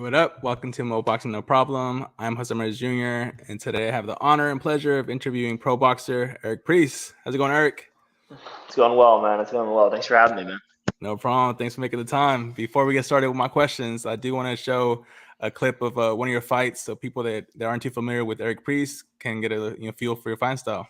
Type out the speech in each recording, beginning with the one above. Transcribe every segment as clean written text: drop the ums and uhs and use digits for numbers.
What up? Welcome to Mo Boxing No Problem. I'm Jose Ramirez Jr. and today I have the honor and pleasure of interviewing pro boxer Eric Priest. How's it going, Eric? It's going well, man. It's going well. Thanks for having me, man. No problem. Thanks for making the time. Before we get started with my questions, I do want to show a clip of one of your fights so people that aren't too familiar with Eric Priest can get a feel for your fighting style.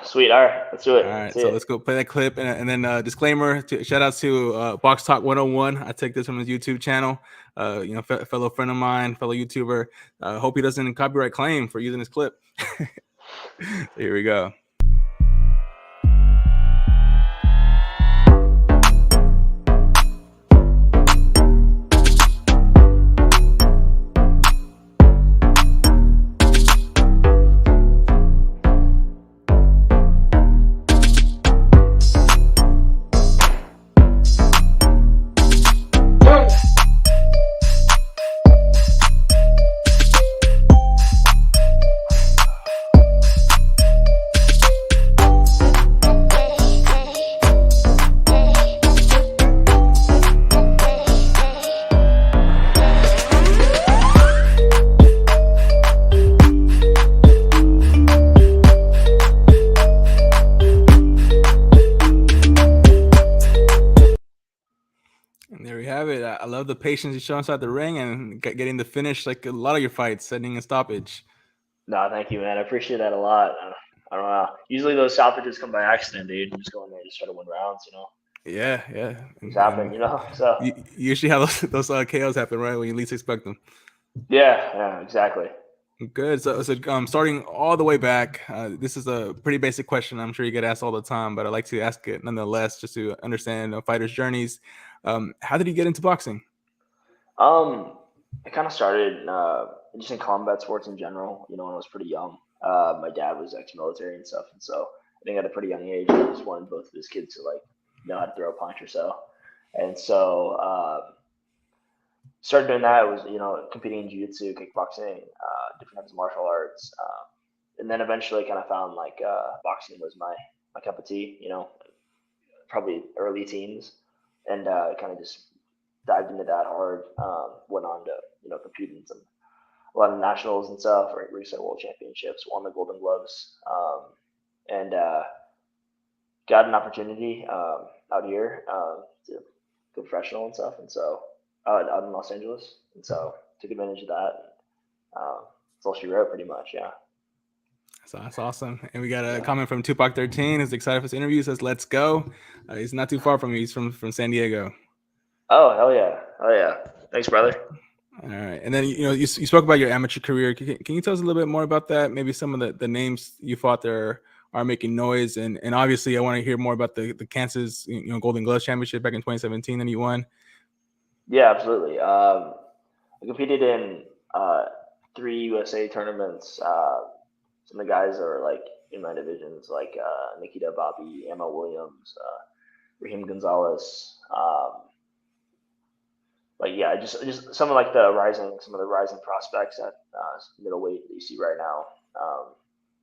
Sweet. All right, let's do it. All right, so let's go play that clip and then disclaimer. Shout out to Box Talk 101. I take this from his YouTube channel. Fellow friend of mine, fellow YouTuber. Hope he doesn't copyright claim for using this clip. So here we go. There we have it. I love the patience you show inside the ring and getting the finish like a lot of your fights, sending a stoppage. No, thank you, man. I appreciate that a lot. I don't know. Usually those stoppages come by accident, dude. You just go in there and just try to win rounds, Yeah. It's happening, So you usually have those KOs happen right when you least expect them. yeah, exactly. Good. So starting all the way back, this is a pretty basic question. I'm sure you get asked all the time, but I like to ask it nonetheless, just to understand fighters' journeys. How did you get into boxing? I kind of started just in combat sports in general. When I was pretty young. My dad was ex-military and stuff, and so I think at a pretty young age, I just wanted both of his kids to know how to throw a punch or so. And so started doing that. I was competing in jiu-jitsu, kickboxing, different types of martial arts, and then eventually kind of found boxing was my cup of tea. Probably early teens, and kind of just dived into that hard. Went on to compete in a lot of nationals and stuff, or recent world championships, won the Golden Gloves, and got an opportunity out here to go professional and stuff, and so out in Los Angeles, and so took advantage of that. That's all she wrote, pretty much. Yeah. So that's awesome. And we got a comment from Tupac 13. He's excited for this interview. Says, "Let's go." He's not too far from me. He's from San Diego. Oh, hell yeah. Thanks, brother. All right. And then you spoke about your amateur career. Can you tell us a little bit more about that? Maybe some of the names you fought there are making noise, and obviously I want to hear more about the Kansas Golden Gloves Championship back in 2017 that you won. Yeah, absolutely. I competed in 3 USA tournaments. Some of the guys are in my divisions, like Nikita Bobby, Emma Williams, Raheem Gonzalez. Just some of the rising prospects at middleweight that you see right now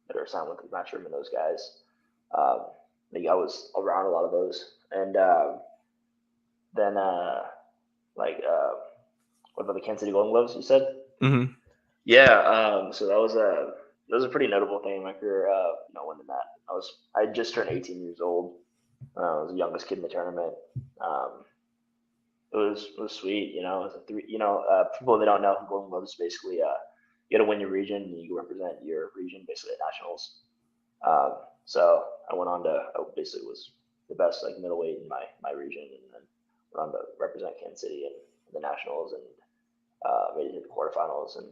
that are signed with Matchroom and those guys. I was around a lot of those, and then what about the Kansas City Golden Gloves? You said. Mm-hmm. Yeah. So that was a pretty notable thing in my career. Winning that. I just turned 18 years old. I was the youngest kid in the tournament. It was sweet. It was a 3. People that don't know, Golden Gloves is basically you got to win your region and you represent your region basically at nationals. So I went on to I basically was the best middleweight in my region, and then went on to represent Kansas City in the nationals, and made it to the quarterfinals. And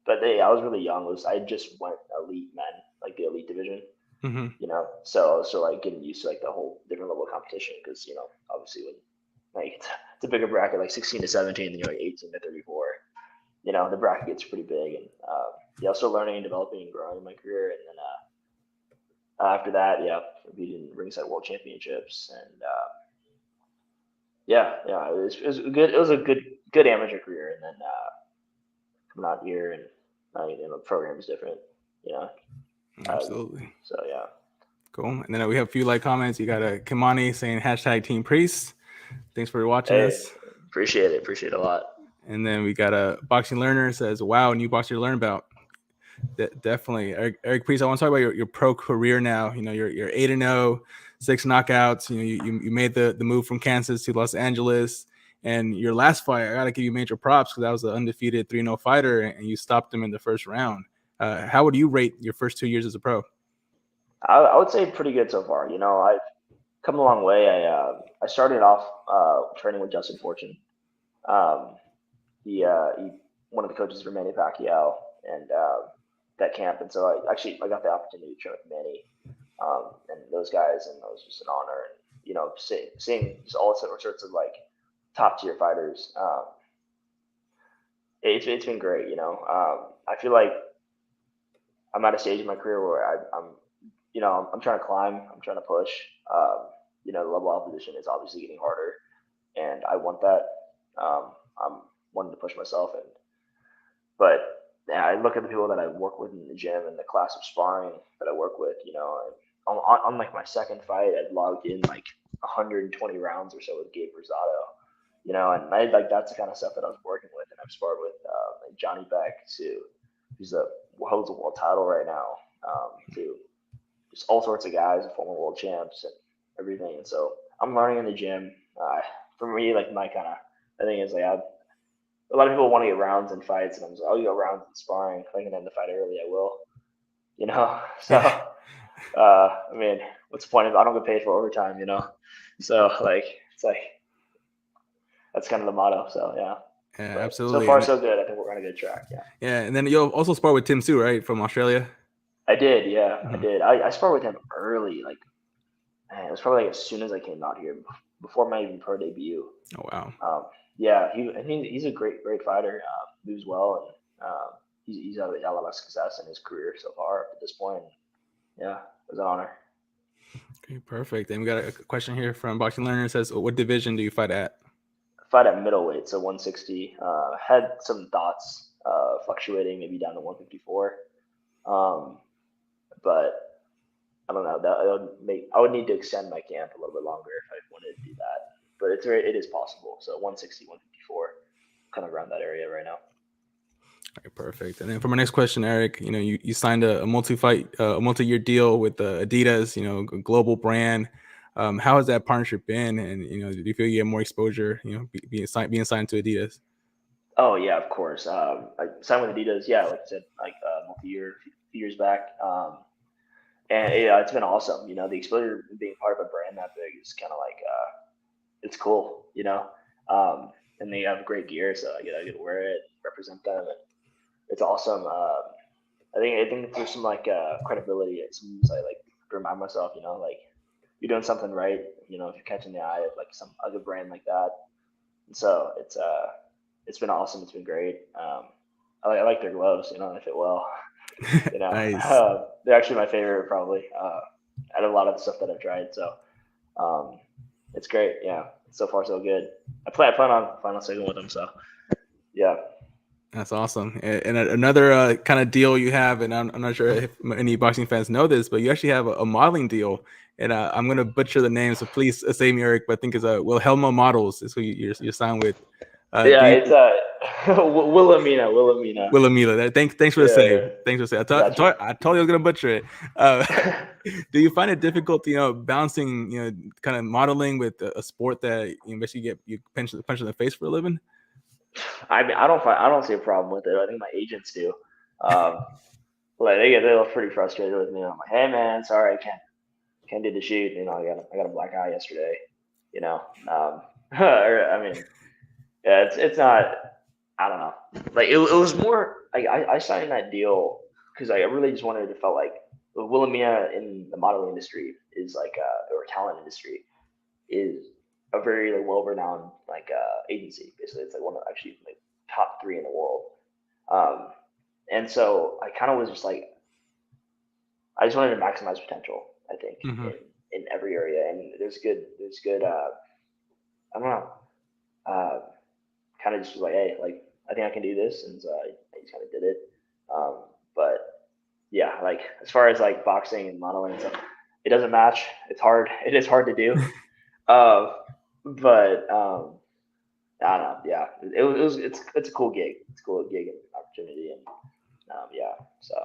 but I was really young. I just went elite men, the elite division. Mm-hmm. So getting used to the whole different level of competition, because obviously when it's a bigger bracket, 16 to 17, then you're 18 to 34. The bracket gets pretty big, and still learning and developing and growing in my career. And then after that, competed in ringside world championships, and it was good. It was a good amateur career, and then coming out here, and the program is different. Absolutely. So yeah. Cool. And then we have a few comments. You got a Kimani saying #Team Priest. Thanks for watching us. Appreciate it. Appreciate it a lot. And then we got a boxing learner says, "Wow, new boxer to learn about." Definitely, Eric Priest. I want to talk about your pro career now. You know, you're 8-0, 6 knockouts. You know, you made the move from Kansas to Los Angeles, and your last fight, I gotta give you major props because that was an undefeated 3-0 fighter, and you stopped him in the first round. How would you rate your first 2 years as a pro? I would say pretty good so far. You know, I've come a long way. I started off training with Justin Fortune. Um, he one of the coaches for Manny Pacquiao and that camp, and so I got the opportunity to train with Manny and those guys, and it was just an honor. And you know, seeing just all sorts of like top tier fighters, it's been great. You know, I feel like I'm at a stage in my career where I'm you know, I'm trying to climb, I'm trying to push. You know, the level of opposition is obviously getting harder, and I want that. I'm wanting to push myself, but yeah, I look at the people that I work with in the gym and the class of sparring that I work with. You know, and on like my second fight, I logged in like 120 rounds or so with Gabe Rosado. You know, and I like that's the kind of stuff that I was working with, and I've sparred with like Johnny Beck, who's the holds a world title right now, to just all sorts of guys, former world champs and everything. And so I'm learning in the gym. For me, like my kind of the thing is like a lot of people want to get rounds in fights, and I'm just like, I'll get rounds in sparring. If I can end the fight early, I will. You know, so I mean, what's the point of I don't get paid for overtime? You know, so like it's like that's kind of the motto. So yeah. Yeah, But so absolutely. far so good. I think we're on a good track. Yeah. Yeah, and then you'll also spar with Tim Tszyu, right, from Australia? I did. Yeah, I Mhm. did. I sparred with him early. Like man, it was probably like as soon as I came out here, before my even pro debut. Oh wow. Um, yeah, I mean, he's a great fighter. Moves well, and he's had a lot of success in his career so far at this point. Yeah, it was an honor. Okay, perfect. And we got a question here from Boxing Learner. It says, "What division do you fight at?" Fight at middleweight, so 160. Had some thoughts fluctuating, maybe down to 154. Um, but I don't know. I would need to extend my camp a little bit longer if I wanted to do that. But it is possible. So 160, 154, kind of around that area right now. Okay, perfect. And then for my next question, Eric, you know, you signed a multi-year deal with Adidas, you know, a global brand. How has that partnership been? And you know, do you feel you get more exposure? You know, being signed to Adidas. Oh yeah, of course. I signed with Adidas. Yeah, like I said, like multi-year, a few years back. And yeah, it's been awesome. You know, the exposure being part of a brand that big is kind of like it's cool. You know, and they have great gear, so I get to wear it, represent them, and it's awesome. I think there's some like credibility. It's sometimes I like to remind myself, you know, like you're doing something right. You know, if you're catching the eye of like some other brand like that, and so it's been awesome. It's been great. I like their gloves. You know, they fit well. You know, Nice. they're actually my favorite probably out of a lot of the stuff that I've tried. So um, it's great. Yeah, so far so good. I plan on final second with them. So yeah. That's awesome. And another kind of deal you have, and I'm not sure if any boxing fans know this, but you actually have a modeling deal. And I'm going to butcher the name, so please save me, Eric, but I think it's Wilhelma Models is who you're signed with. Yeah, Do you, it's Wilhelmina. Wilhelmina. Thanks for the Yeah, yeah. save. Thanks for the save. Gotcha. I told you I was going to butcher it. Uh, do you find it difficult, you know, balancing, you know, kind of modeling with a sport that you basically you punch in the face for a living? I don't see a problem with it. I think my agents do. Um, like they look pretty frustrated with me. I'm like, hey man, sorry, I can't do the shoot. You know, I got a black eye yesterday. You know, or, I mean, yeah, it's not. I don't know. Like it was more. Like I signed that deal because I really just wanted to felt like Wilhelmina in the modeling industry is like or talent industry is a very like, well renowned like agency. Basically, it's like one of actually like top three in the world. Um, and so I kind of was just like I just wanted to maximize potential. I think Hmm. in every area, and there's good. I don't know. Uh, kind of just was like, hey, like I think I can do this, and so I just kind of did it. But yeah, like as far as like boxing and modeling and stuff, it doesn't match. It's hard. It is hard to do. Uh, but I don't know. Yeah, it's a cool gig. It's a cool gig and opportunity, and yeah. So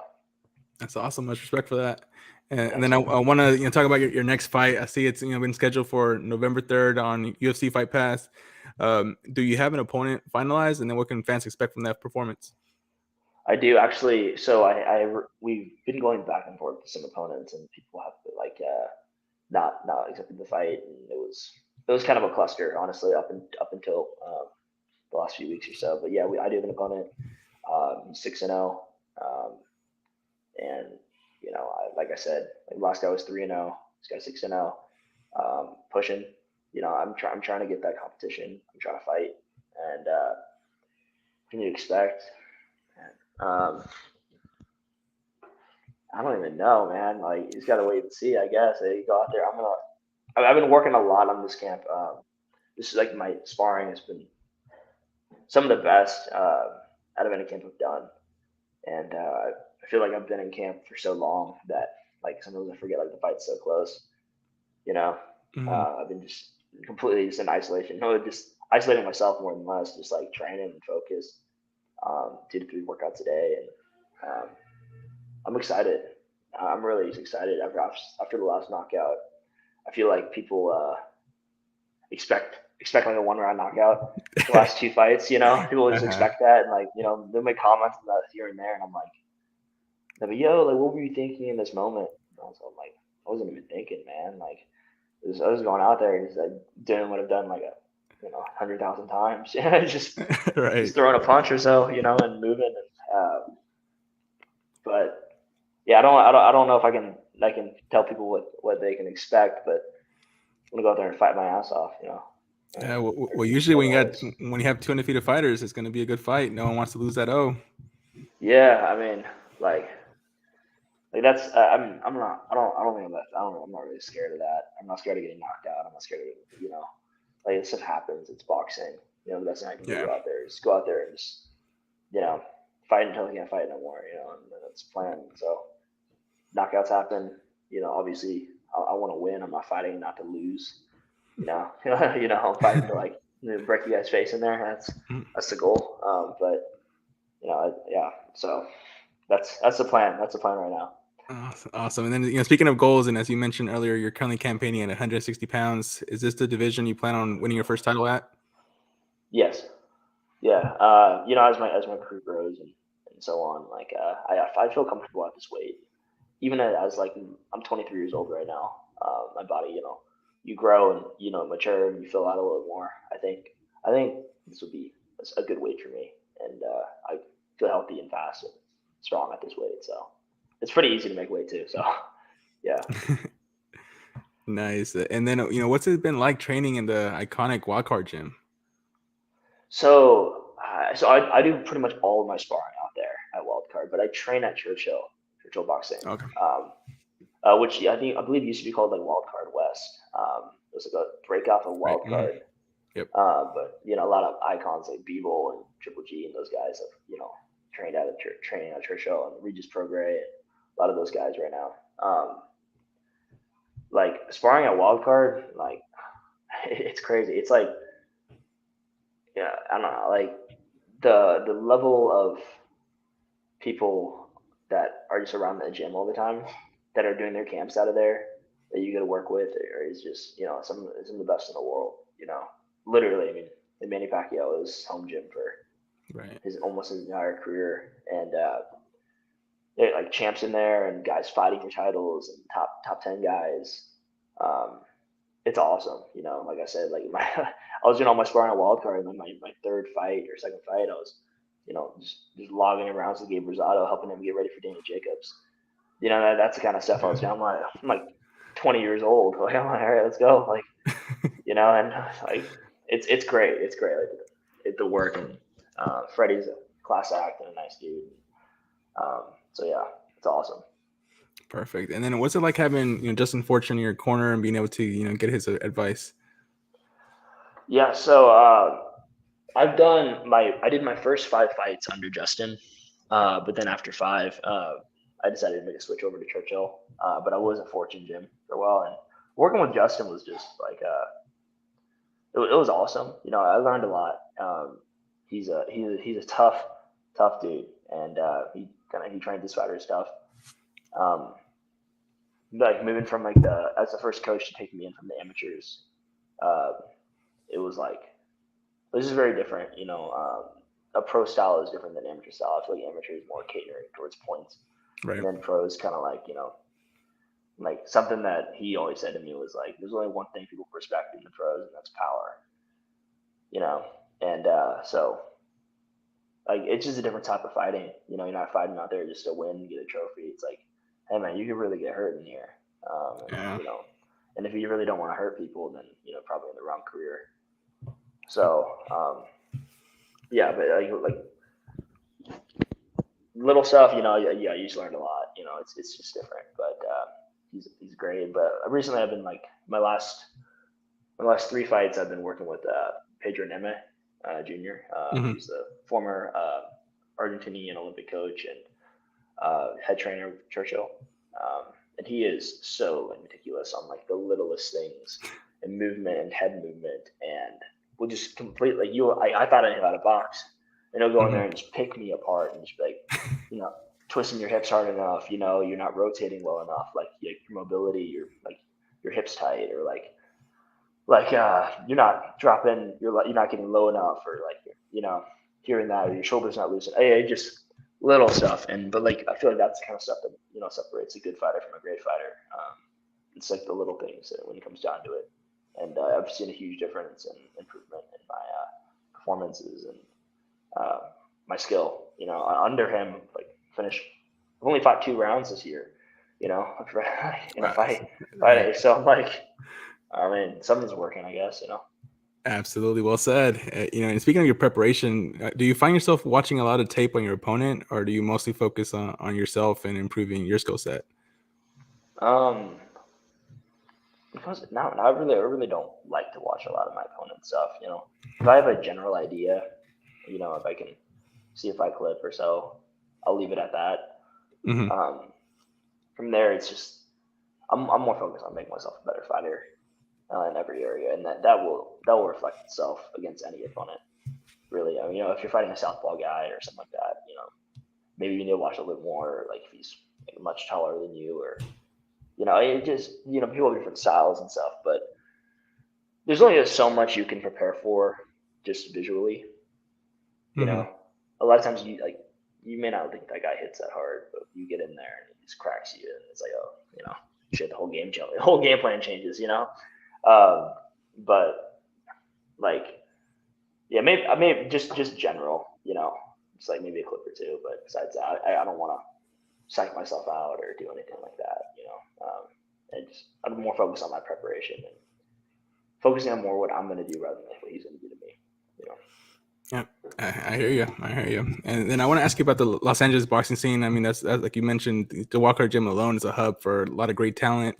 That's awesome. Much respect for that. And thanks, then I man. want to talk about your next fight. I see it's been scheduled for November 3rd on UFC Fight Pass. Do you have an opponent finalized, and then what can fans expect from that performance? I do actually. So we've been going back and forth with some opponents, and people have like not accepted the fight, and it was kind of a cluster, honestly, up until the last few weeks or so. But yeah, I do have an opponent. He's 6-0, and like I said, like last guy was 3-0. This guy's 6-0, pushing. I'm trying to get that competition. I'm trying to fight, and what can you expect? Um, I don't even know, man. Like, you just gotta wait and see, I guess. You go out there. I've been working a lot on this camp. This is like my sparring has been some of the best out of any camp I've done, and I feel like I've been in camp for so long that like sometimes I forget like the fight's so close. You know, Mhm. I've been just completely just in isolation. No, just isolating myself more than less, just like training and focus. 2 to 3 workouts a day, and I'm excited. I'm really excited after the last knockout. I feel like people expect like a 1 round knockout. The last 2 fights, people just Uh-huh. expect that, and like they'll make comments on that here and there, and I'm like, they'll be, yo, like, what were you thinking in this moment? And so I'm like, I wasn't even thinking, man. Like, I was going out there and just like doing what I've done like 100,000 times. Just Right. throwing a punch or so, and moving. And, but yeah, I don't know if I can tell people what they can expect, but I'm gonna go out there and fight my ass off. Yeah. And Well, usually whatever that is. when you have two undefeated fighters, it's going to be a good fight. No one wants to lose that O. Yeah, I mean, like that's I'm not I don't think I'm not really scared of that. I'm not scared of getting knocked out. I'm not scared of like this stuff happens. It's boxing. The best thing I can Yeah. do out there is go out there and just you know fight until I can't fight no more. And that's the plan. So knockouts happen. Obviously I want to win. I'm not fighting not to lose. I'm fighting to like break you guys' face in there. Mm. That's the goal. But yeah. So that's the plan. That's the plan right now. Awesome. Awesome. And then, speaking of goals, and as you mentioned earlier, you're currently campaigning at 160 pounds. Is this the division you plan on winning your first title at? Yes. Yeah. As my career grows and so on, like I feel comfortable at this weight, even as like I'm 23 years old right now. My body, you grow and mature and you fill out a little more. I think this would be a good weight for me, and I feel healthy and fast and strong at this weight. So it's pretty easy to make weight too. So yeah. Nice. And then, what's it been like training in the iconic Wildcard gym? So I do pretty much all of my sparring out there at Wildcard, but I train at Churchill Boxing, Okay. which I believe used to be called like Wildcard West. It was like a break off of Right. Wildcard, Yep. but a lot of icons like Beeble and Triple G and those guys have training at Churchill and Regis Prograis and a lot of those guys right now. Like sparring at Wildcard, like it's crazy. It's like I don't know, like the level of people that are just around the gym all the time that are doing their camps out of there that you get to work with is just some of the best in the world. Literally. I mean, Manny Pacquiao is home gym for Right. his almost his entire career, and like champs in there and guys fighting for titles and top 10 guys. Um, it's awesome. Like I said, like I was doing all my sparring on wild card, and then my third fight or second fight, I was, just logging around to Gabe Rosado, helping him get ready for Danny Jacobs. That's the kind of stuff I was doing. I'm like 20 years old. Like I'm like, all right, let's go. Like, and like it's great. It's great. Like the work, and Freddie's a class act and a nice dude. So yeah, it's awesome. Perfect. And then what's it like having, Justin Fortune in your corner and being able to, get his advice? Yeah. So I did my first 5 fights under Justin, but then after 5, I decided to make a switch over to Churchill. But I was at Fortune Gym for a while, and working with Justin was just like it was awesome. I learned a lot. He's a tough dude, and he trained his fighter stuff. Um, like moving from like the as the first coach to take me in from the amateurs, uh, it was like this is very different. A pro style is different than amateur style. I feel like amateur is more catering towards points, Right. and then pro is kind of like like something that he always said to me was like, "There's only one thing people respect in the pros, and that's power." You know, and so like it's just a different type of fighting. You're not fighting out there just to win and get a trophy. It's like, hey man, you could really get hurt in here. And, Yeah. and if you really don't want to hurt people, then probably in the wrong career. So yeah, but little stuff, yeah, you just learned a lot. It's just different. But he's great. But recently, I've been like my last three fights, I've been working with Pedro Neme Jr. Mhm. He's the former Argentinian Olympic coach and head trainer of Churchill. And he is so meticulous on like the littlest things and movement and head movement and will just completely I thought I knew how to box and he'll go in there Mhm. and just pick me apart and just be like, twisting your hips hard enough, you're not rotating well enough, like your mobility, your hips tight or you're not dropping, you're not getting low enough, or hearing that, or your shoulders not loosened. Just little stuff, but like I feel like that's the kind of stuff that separates a good fighter from a great fighter. It's like the little things that when it comes down to it, and I've seen a huge difference and improvement in my performances and uh, my skill. Under him, like finished. I've only fought 2 rounds this year. In a fight. So I'm like, I mean, something's working, I guess. Absolutely, well said. And speaking of your preparation, do you find yourself watching a lot of tape on your opponent, or do you mostly focus on yourself and improving your skill set? Um, because now I really don't like to watch a lot of my opponent's stuff. If I have a general idea, if I can see a fight clip or so, I'll leave it at that. Hmm. Um, from there, it's just I'm more focused on making myself a better fighter in every area, and that will reflect itself against any opponent. Really, I mean, if you're fighting a southpaw guy or something like that, maybe you need to watch a little bit more. Like if he's like, much taller than you, or it just people have different styles and stuff, but there's only so much you can prepare for just visually. You Hmm. know, a lot of times you may not think that guy hits that hard, but you get in there and he just cracks you, and it's like, oh, shit, the whole game changes, the whole game plan changes. Um, but like, yeah, maybe just general, just like maybe a clip or two. But besides that, I don't want to psych myself out or do anything like that. And just I'm more focused on my preparation and focusing on more what I'm going to do rather than what he's going to do to me. You know. Yeah, I hear you. I hear you. And then I want to ask you about the Los Angeles boxing scene. I mean, that's like you mentioned, the Walker Gym alone is a hub for a lot of great talent.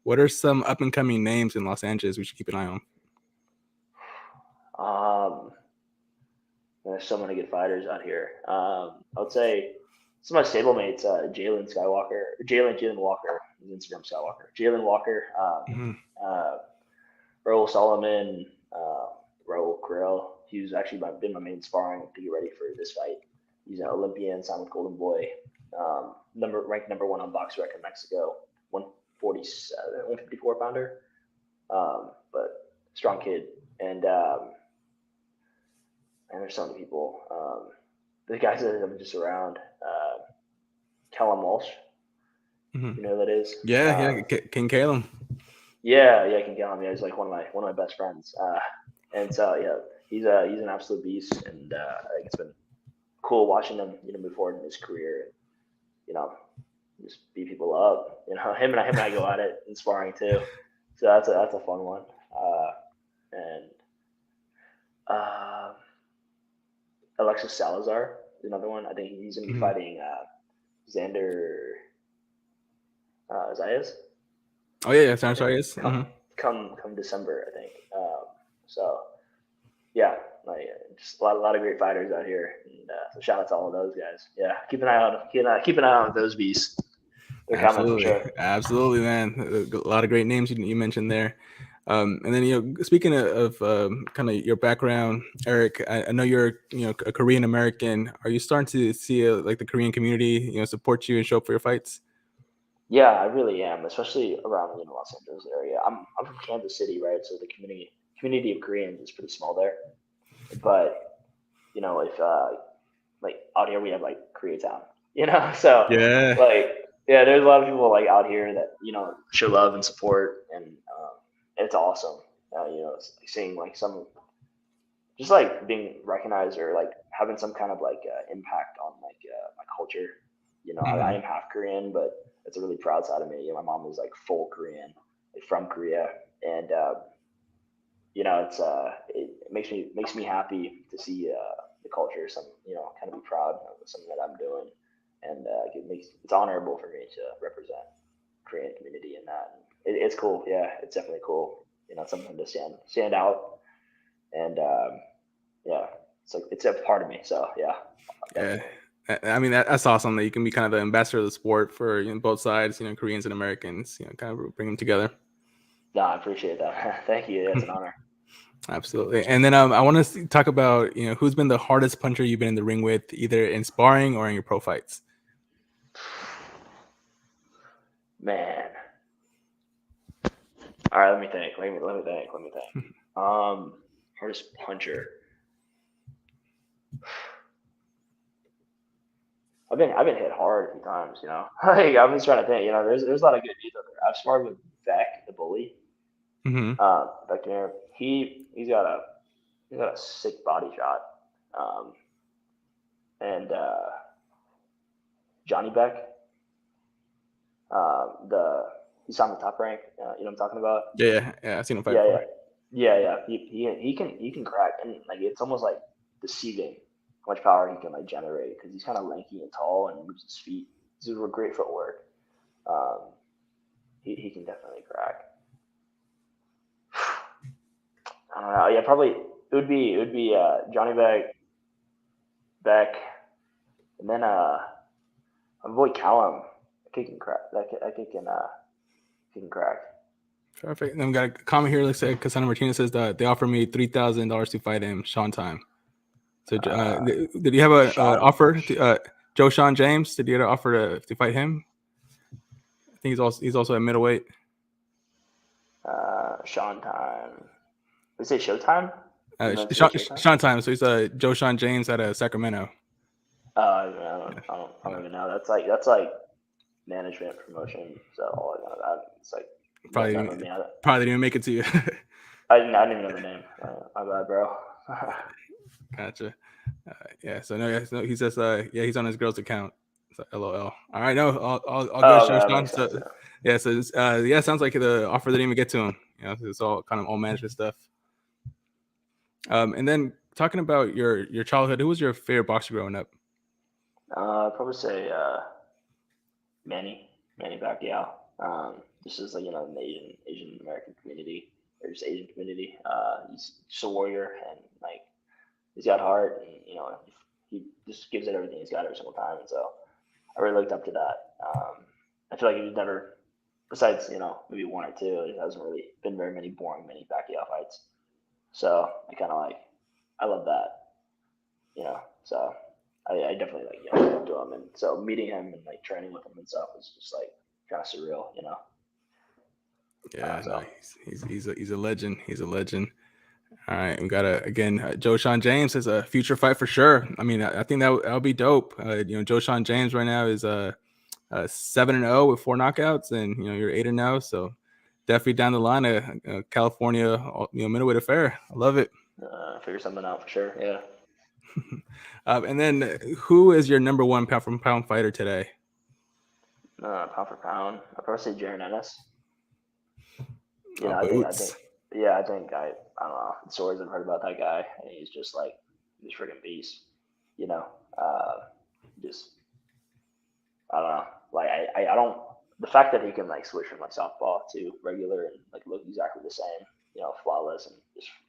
What are some up and coming names in Los Angeles we should keep an eye on? Um, there's so many good fighters out here. I would say some of my stablemates, Jalen Walker, his Instagram Skywalker, Jalen Walker, Hmm. uh, Raul Solomon, Raul Carell. He's actually been my main sparring to get ready for this fight. He's an Olympian, signed with Golden Boy, ranked number one on Box Rec in Mexico, 147, 154 pounder, but strong kid. And there's so many people. The guys that I'm just around, Callum Walsh, Hmm. you know who that is. Yeah. King Caleb. Yeah, I can count him. Yeah, he's like one of my best friends. And so yeah, he's an absolute beast, and I think it's been cool watching him, move forward in his career, and you know, just beat people up. Him and I go at it in sparring too. So that's a fun one. And uh, Alexis Salazar is another one. I think he's gonna be Hmm. fighting Xander Zayas. Oh yeah. I Sorry. think Yes. come Hmm. come December, I think. So yeah, like just a lot of great fighters out here, and so shout out to all of those guys. Yeah, keep an eye out, keep an eye on those beasts. They're coming for Absolutely. sure. Absolutely, man. A lot of great names you mentioned there. And then, speaking of kind of your background, Eric, I know you're, a Korean American. Are you starting to see like the Korean community, support you and show up for your fights? Yeah, I really am, especially around Los Angeles area. I'm from Kansas City, right? So the community of Koreans is pretty small there. But if like out here we have like Koreatown, so Yeah. like yeah, there's a lot of people like out here that show love and support, and it's awesome. Seeing like some just like being recognized or like having some kind of like impact on like my culture. I Mhm. am half Korean, but it's a really proud side of me. My mom is like full Korean, like from Korea, and it makes me happy to see the culture. Some kind of be proud of something that I'm doing, and it's honorable for me to represent Korean community in that. It's cool. Yeah, it's definitely cool. It's something to stand out, and yeah, it's a part of me. So yeah, Yeah. definitely. I mean, that's awesome that you can be kind of the ambassador of the sport for both sides, Koreans and Americans, kind of bring them together. No, I appreciate that. Thank you. That's an honor. Absolutely. And then I want to talk about, who's been the hardest puncher you've been in the ring with, either in sparring or in your pro fights. Man. All right, let me think. Let me think. Hardest puncher. I've been hit hard a few times. Like I'm just trying to think. There's a lot of good dudes out there. I've sparred with Beck, the bully. Hmm. Beck Jr. He's got a sick body shot. Um, and Johnny Beck, the he's on the top rank. You know what I'm talking about? Yeah. I've seen him fight Yeah, yeah, before. yeah. He can crack, and like it's almost like deceiving how much power he can like generate because he's kind of lanky and tall and moves his feet. He's a great footwork. Um, he can definitely crack. I don't know. Yeah, probably it would be Johnny Beck, and then my boy Callum. That kid can crack. That kid can crack. Perfect. And then we got a comment here. Looks like Cassandra Martinez says that they offered me $3,000 to fight him, Sean Time. So, Uh, did you have a Sean offer? Joe Sean James, did you get an offer to fight him? I think he's also at middleweight. Sean Time. We say Showtime. You meant to say Showtime? Sean Time. So he's Joe Sean James at Sacramento. I don't Yeah. even know. That's like management promotion. So all I know that it's like none of Probably me. probably didn't even make it to you. I didn't even know the name. My bad, bro. Gotcha. Yeah. So no, yeah, no, he says, yeah, he's on his girl's account. So, LOL. All right, no, all good, Oh, okay, Show that Sean. makes So sense. Yeah. yeah, so yeah, sounds like the offer didn't even get to him. It's all kind of all management stuff. And then talking about your childhood, who was your favorite boxer growing up? I'd probably say Manny Pacquiao. This is like an Asian American community or just Asian community. He's just a warrior and like he's got heart and he just gives it everything he's got every single time. And so I really looked up to that. I feel like he's never, besides maybe one or two, it hasn't really been very many boring Manny Pacquiao fights. So I kind of like I love that. So I definitely like looked up to him, and so meeting him and like training with him and stuff was just like kind of surreal. Yeah, no, So he's a legend. He's a legend. All right, we got again. Joe Sean James is a future fight for sure. I mean, I think that'll be dope. Joe Sean James right now is 7-0 with 4 knockouts, and you're 8-0. So definitely down the line, California, middleweight affair. I love it. figure something out for sure. Yeah. And then, who is your number one pound for pound fighter today? Pound for pound, I'd probably say Jaron Ennis. I think, Boots. yeah, I don't know the stories I've heard about that guy, and he's just like this freaking beast. You know, just I don't know. Like I don't the fact that he can like switch from like softball to regular and like look exactly the same, flawless and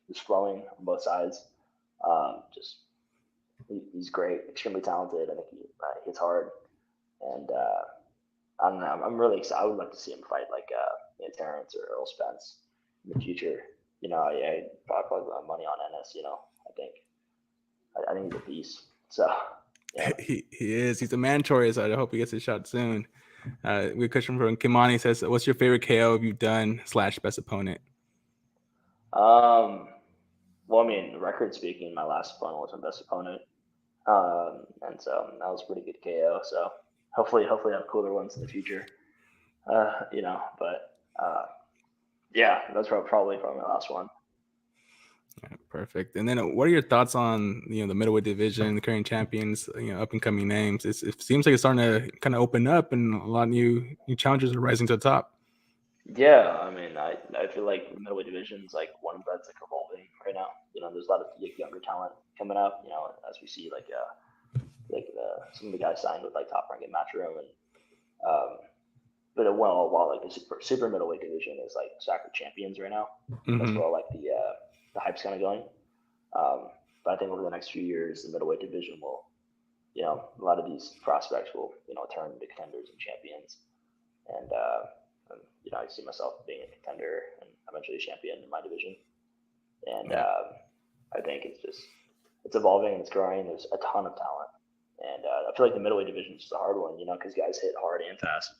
just flowing on both sides. Just he's great, extremely talented. I think he hits hard, and I don't know. I'm really excited. I would like to see him fight like Terrence or Earl Spence. in the future. I probably put my money on Ennis. I think he's a beast. So yeah. He is. He's a mandatory, so I hope he gets his shot soon. We question from Kimani says, "What's your favorite KO you've done / best opponent?" Well, I mean, record speaking, my last opponent was my best opponent, and so that was a pretty good KO. So hopefully, I have cooler ones in the future. But yeah, that's probably my last one. Yeah, perfect. And then, what are your thoughts on the middleweight division, the current champions, up and coming names? It seems like it's starting to kind of open up, and a lot of new challengers are rising to the top. Yeah, I mean, I feel like the middleweight division is like one that's like evolving right now. There's a lot of younger talent coming up. As we see some of the guys signed with like Top Rank and Matchroom, and but while like the super middleweight division is like Sacred Champions right now. That's where all like the hype's kind of going. But I think over the next few years, the middleweight division will, a lot of these prospects will, turn into contenders and champions. And I see myself being a contender and eventually a champion in my division. And I think it's evolving and it's growing. There's a ton of talent. And I feel like the middleweight division is just a hard one, because guys hit hard and fast.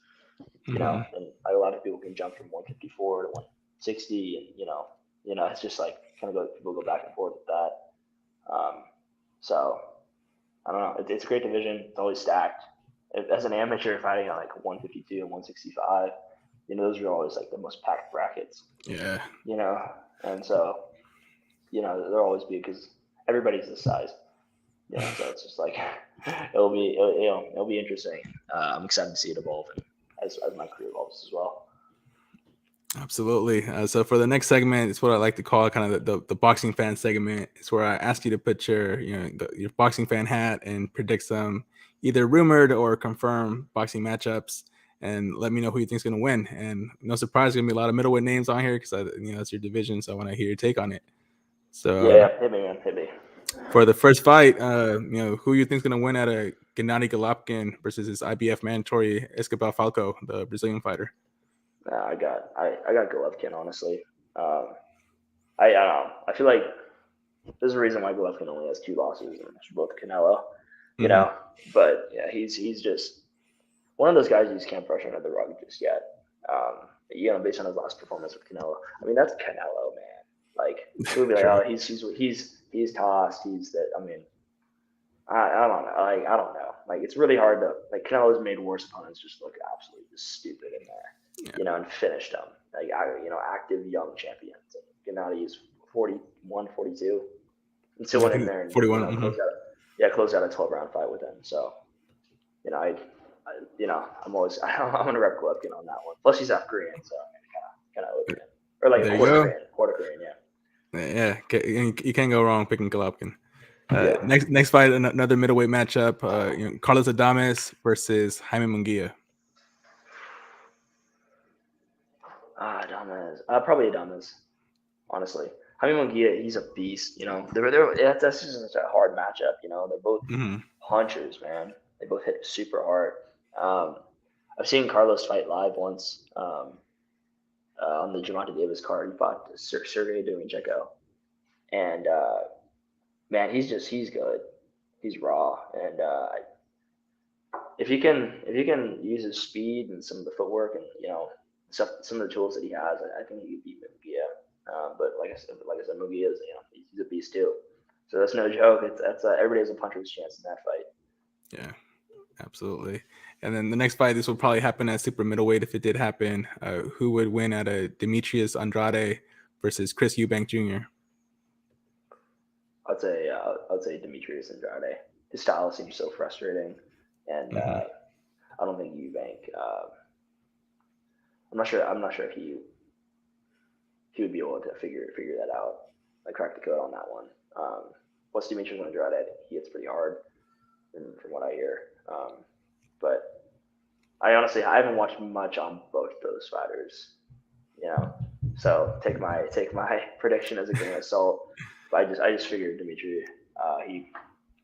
And a lot of people can jump from 154 to 160, and it's just like people go back and forth with that. So I don't know. It's a great division. It's always stacked. As an amateur fighting at like 152 and 165, those are always like the most packed brackets. Yeah. And so there'll always be, because everybody's this size. So it's just like it'll be interesting. I'm excited to see it evolve as my career evolves as well. Absolutely. So for the next segment, it's what I like to call kind of the boxing fan segment. It's where I ask you to put your your boxing fan hat and predict some either rumored or confirmed boxing matchups, and let me know who you think is going to win. And no surprise, there's going to be a lot of middleweight names on here because that's your division. So I want to hear your take on it. So hit me, man, hit me. For the first fight, who you think is going to win out of Gennady Golovkin versus his IBF mandatory Escobar Falco, the Brazilian fighter? I got Golovkin, honestly. I feel like there's a reason why Golovkin only has 2 losses, and it's both Canelo. But yeah, he's just one of those guys you just can't brush under the rug just yet. Based on his last performance with Canelo. I mean, that's Canelo, man. Like, people be like, oh, he's tossed. He's that. I mean, I don't know. Like, I don't know. Like, it's really hard to like. Canelo's made worse opponents just look absolutely just stupid in there. And finished them. Like, active young champions. And Gennady is 41, 42, and still went in there and 41. Closed out a 12-round fight with him. So, I'm gonna rep Golovkin on that one. Plus, he's half Korean, so I'm kind of open him. Or like quarter Korean, yeah. Yeah, you can't go wrong picking Golovkin. Next fight, another middleweight matchup. Carlos Adames versus Jaime Munguia. Adames. Probably Adames. Honestly, Jaime Munguia, he's a beast. That's just such a hard matchup. They're both punchers, man. They both hit super hard. I've seen Carlos fight live once. On the Gervonta Davis card, he fought Sergey Domincheco, and man, he's good. He's raw, and if he can use his speed and some of the footwork and some of the tools that he has, I think he could beat Munguia. But like I said, Munguia is he's a beast too. So that's no joke. Everybody has a puncher's chance in that fight. Yeah, absolutely. And then the next fight, this will probably happen at super middleweight if it did happen. Who would win at a Demetrius Andrade versus Chris Eubank Jr.? I'd say Demetrius Andrade. His style seems so frustrating, and I don't think Eubank. I'm not sure if he would be able to figure that out. Like, crack the code on that one. What's Demetrius Andrade? I think he hits pretty hard, from what I hear. But I haven't watched much on both those fighters, So take my prediction as a grain of salt. But I just figured Dimitri,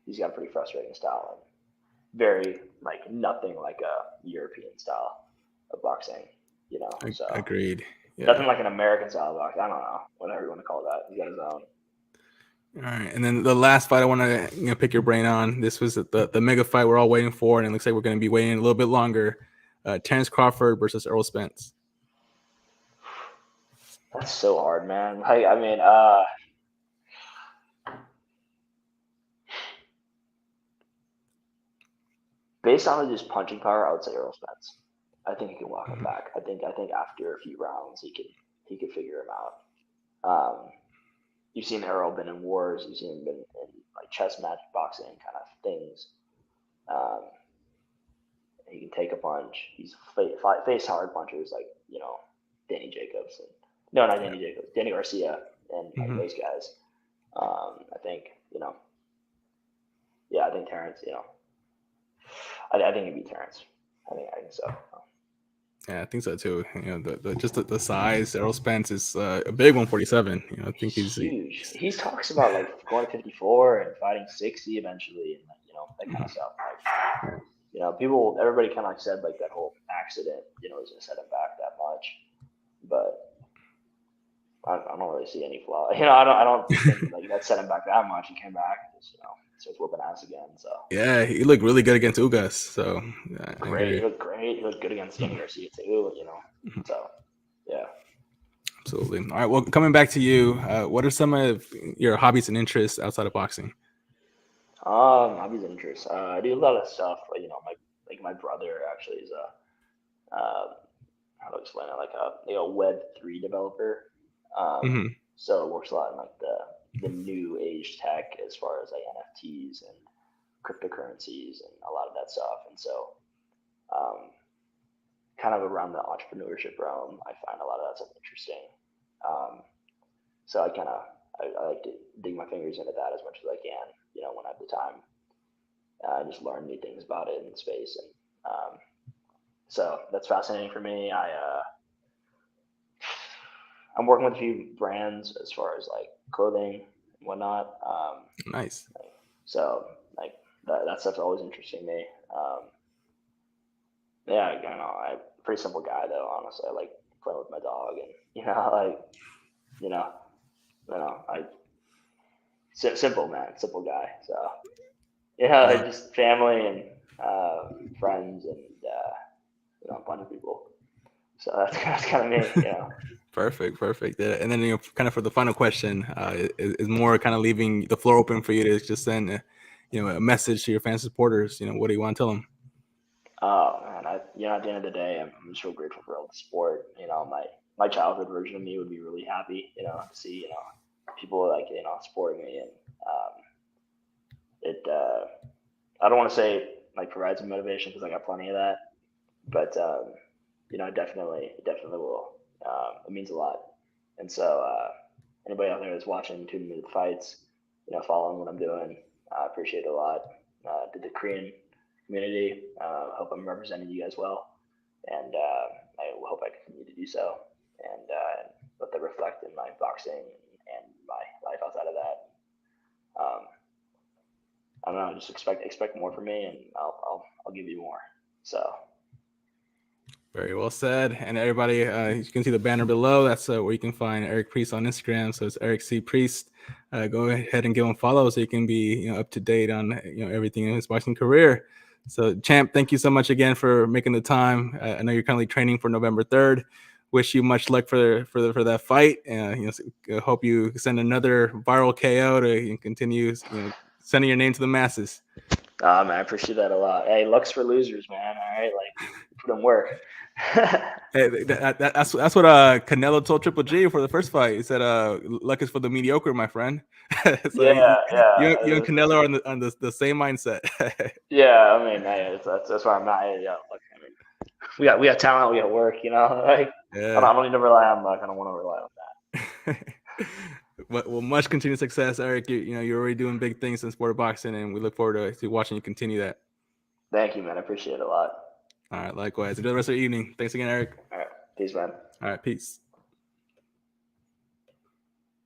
he's got a pretty frustrating style and very nothing like a European style of boxing. So Agreed. Nothing like an American style box. I don't know, whatever you want to call that. He's got his own. All right, and then the last fight I want to pick your brain on. This was the mega fight we're all waiting for, and it looks like we're going to be waiting a little bit longer. Terrence Crawford versus Errol Spence. That's so hard, man. Like, I mean, based on just punching power, I would say Errol Spence. I think he can walk him back. I think after a few rounds, he could figure him out. You've seen Errol been in wars. You've seen him been in like chess match boxing kind of things. He can take a punch. He's face hard punchers like Danny Jacobs and not Danny Jacobs, Danny Garcia and like those guys. I think I think Terrence. I think he'd be Terrence. I think so. Yeah, I think so too. The size. Errol Spence is a big 147. I think he's huge. He talks about like going to 54 and fighting 60 eventually, and that kind of stuff. Like, everybody kind of like said like that whole accident, was gonna set him back that much, but I don't really see any flaw. I don't think like that set him back that much. He came back, and just, starts whooping ass again. So yeah, he looked really good against Ugas. So great, he looked great. He looked good against Danny Garcia too. So yeah. Absolutely. All right. Well, coming back to you, what are some of your hobbies and interests outside of boxing? Hobbies and interests. I do a lot of stuff. My brother actually is how to explain it, like a Web3 developer. So it works a lot in like the new age tech as far as like NFTs and cryptocurrencies and a lot of that stuff. And so, kind of around the entrepreneurship realm, I find a lot of that stuff interesting. So I like to dig my fingers into that as much as I can, when I have the time. Just learn new things about it in space, and so that's fascinating for me. I'm working with a few brands as far as like clothing and whatnot. Nice. So like that stuff's always interesting me. Yeah, I don't know. I'm a pretty simple guy though, honestly. I like playing with my dog, and simple man, simple guy. So like just family and friends and a bunch of people. So that's kind of me. Perfect. Yeah. And then kind of for the final question, is more kind of leaving the floor open for you to just send a message to your fan supporters. What do you want to tell them? Oh man, at the end of the day, I'm so grateful for all the support. My childhood version of me would be really happy, to see people like supporting me, and it. I don't want to say like provides me motivation because I got plenty of that, but it definitely will. It means a lot, and so anybody out there that's watching, tuning into the fights, following what I'm doing, I appreciate it a lot. To the Korean community, hope I'm representing you guys well, and I hope I continue to do so, and let that reflect in my boxing and my life outside of that. I don't know, just expect more from me, and I'll give you more. So. Very well said. And everybody, you can see the banner below. That's where you can find Eric Priest on Instagram. So it's Eric C. Priest. Go ahead and give him a follow so you can be up to date on everything in his boxing career. So Champ, thank you so much again for making the time. I know you're currently training for November 3rd. Wish you much luck for that fight. Hope you send another viral KO to continue sending your name to the masses. Man, I appreciate that a lot. Hey, luck's for losers, man. All right, like put in work. Hey, that's what Canelo told Triple G for the first fight. He said, "Luck is for the mediocre, my friend." So yeah. You and Canelo are on the same mindset. Yeah, I mean, that's why I'm not. Yeah, look, I mean, we got talent, we got work. Like I don't need to rely on luck. I don't want to rely on that. Well, much continued success, Eric. You're already doing big things in sport of boxing, and we look forward to watching you continue that. Thank you, man. I appreciate it a lot. All right, likewise. Enjoy the rest of your evening. Thanks again, Eric. All right, peace, man. All right, peace.